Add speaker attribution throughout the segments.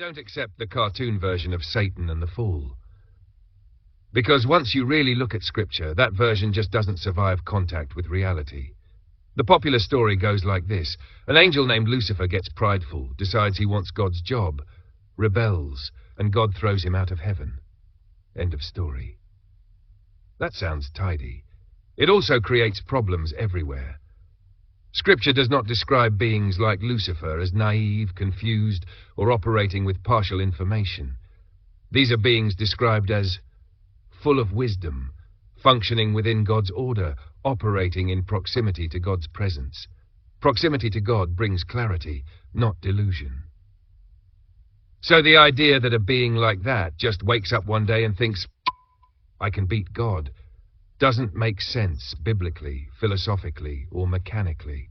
Speaker 1: don't accept the cartoon version of Satan and the fall. Because once you really look at Scripture, that version just doesn't survive contact with reality. The popular story goes like this. An angel named Lucifer gets prideful, decides he wants God's job, rebels, and God throws him out of heaven. End of story. That sounds tidy. It also creates problems everywhere. Scripture does not describe beings like Lucifer as naive, confused, or operating with partial information. These are beings described as full of wisdom, functioning within God's order, operating in proximity to God's presence. Proximity to God brings clarity, not delusion. So the idea that a being like that just wakes up one day and thinks, I can beat God, doesn't make sense biblically, philosophically, or mechanically.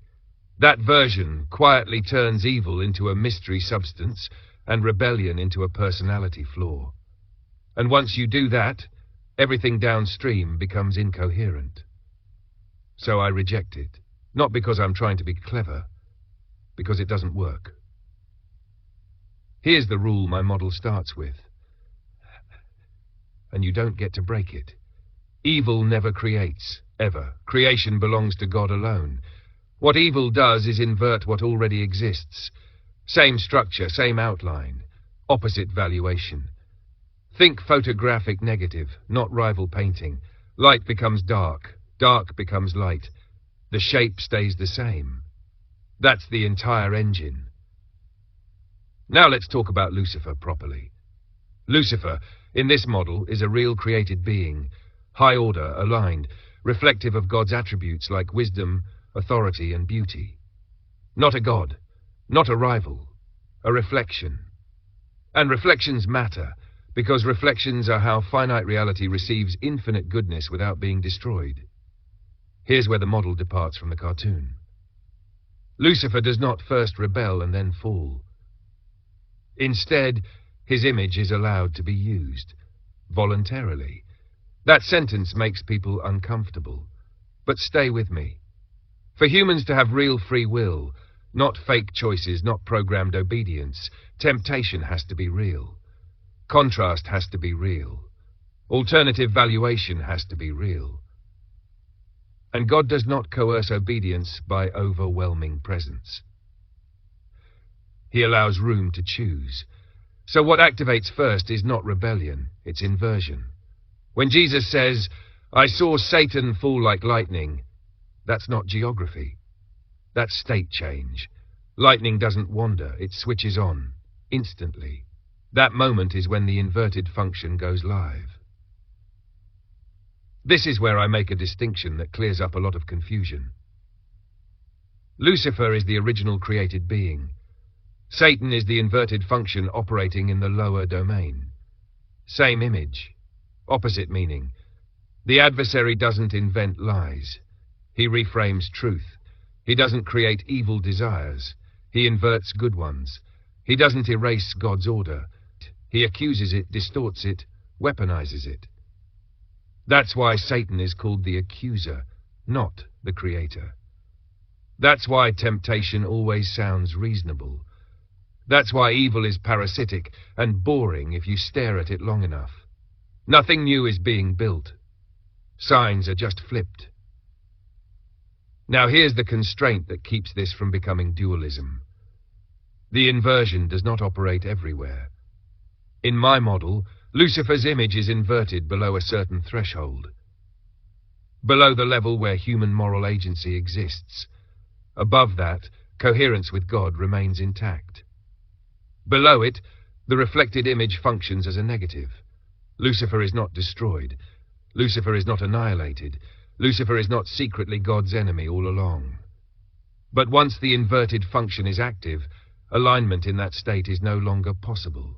Speaker 1: That version quietly turns evil into a mystery substance and rebellion into a personality flaw. And once you do that, everything downstream becomes incoherent. So I reject it, not because I'm trying to be clever, because it doesn't work. Here's the rule my model starts with, and you don't get to break it. Evil never creates, ever. Creation belongs to God alone. What evil does is invert what already exists. Same structure, same outline, opposite valuation. Think photographic negative, not rival painting. Light becomes dark, dark becomes light. The shape stays the same. That's the entire engine. Now let's talk about Lucifer properly. Lucifer, in this model, is a real created being, high order, aligned, reflective of God's attributes like wisdom, authority, and beauty. Not a god, not a rival, a reflection. And reflections matter, because reflections are how finite reality receives infinite goodness without being destroyed. Here's where the model departs from the cartoon. Lucifer does not first rebel and then fall. Instead, his image is allowed to be used, voluntarily. That sentence makes people uncomfortable. But stay with me. For humans to have real free will, not fake choices, not programmed obedience, temptation has to be real. Contrast has to be real. Alternative valuation has to be real. And God does not coerce obedience by overwhelming presence. He allows room to choose. So what activates first is not rebellion, it's inversion. When Jesus says, I saw Satan fall like lightning, that's not geography. That's state change. Lightning doesn't wander, it switches on, instantly. That moment is when the inverted function goes live. This is where I make a distinction that clears up a lot of confusion. Lucifer is the original created being. Satan is the inverted function operating in the lower domain. Same image, opposite meaning. The adversary doesn't invent lies. He reframes truth. He doesn't create evil desires. He inverts good ones. He doesn't erase God's order. He accuses it, distorts it, weaponizes it. That's why Satan is called the accuser, not the creator. That's why temptation always sounds reasonable. That's why evil is parasitic and boring if you stare at it long enough. Nothing new is being built. Signs are just flipped. Now here's the constraint that keeps this from becoming dualism. The inversion does not operate everywhere. In my model, Lucifer's image is inverted below a certain threshold. Below the level where human moral agency exists. Above that, coherence with God remains intact. Below it, the reflected image functions as a negative. Lucifer is not destroyed. Lucifer is not annihilated. Lucifer is not secretly God's enemy all along. But once the inverted function is active, alignment in that state is no longer possible.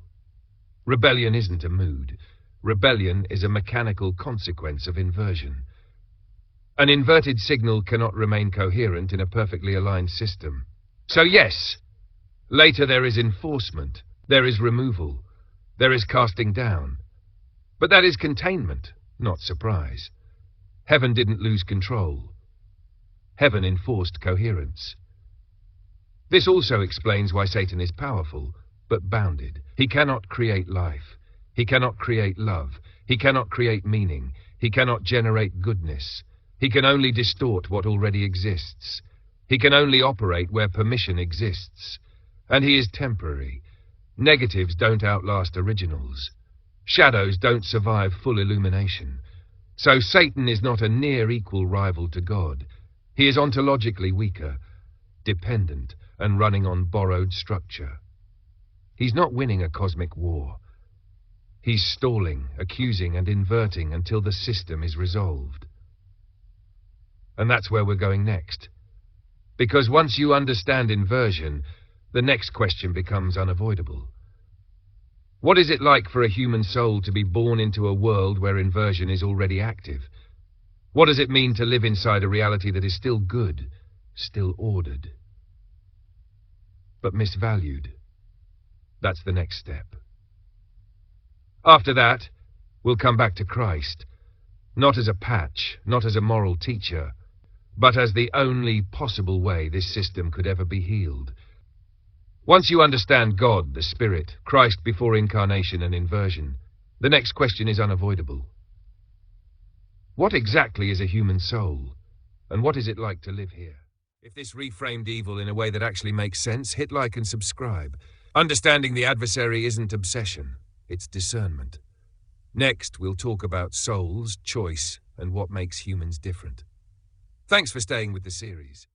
Speaker 1: Rebellion isn't a mood. Rebellion is a mechanical consequence of inversion. An inverted signal cannot remain coherent in a perfectly aligned system. So yes, later there is enforcement, there is removal, there is casting down. But that is containment, not surprise. Heaven didn't lose control. Heaven enforced coherence. This also explains why Satan is powerful, but bounded. He cannot create life. He cannot create love. He cannot create meaning. He cannot generate goodness. He can only distort what already exists. He can only operate where permission exists. And he is temporary. Negatives don't outlast originals. Shadows don't survive full illumination. So Satan is not a near-equal rival to God. He is ontologically weaker, dependent, and running on borrowed structure. He's not winning a cosmic war. He's stalling, accusing, and inverting until the system is resolved. And that's where we're going next. Because once you understand inversion, the next question becomes unavoidable. What is it like for a human soul to be born into a world where inversion is already active? What does it mean to live inside a reality that is still good, still ordered, but misvalued? That's the next step. After that, we'll come back to Christ, not as a patch, not as a moral teacher, but as the only possible way this system could ever be healed. Once you understand God, the Spirit, Christ before incarnation and inversion, the next question is unavoidable. What exactly is a human soul, and what is it like to live here? If this reframed evil in a way that actually makes sense, hit like and subscribe. Understanding the adversary isn't obsession, it's discernment. Next, we'll talk about souls, choice, and what makes humans different. Thanks for staying with the series.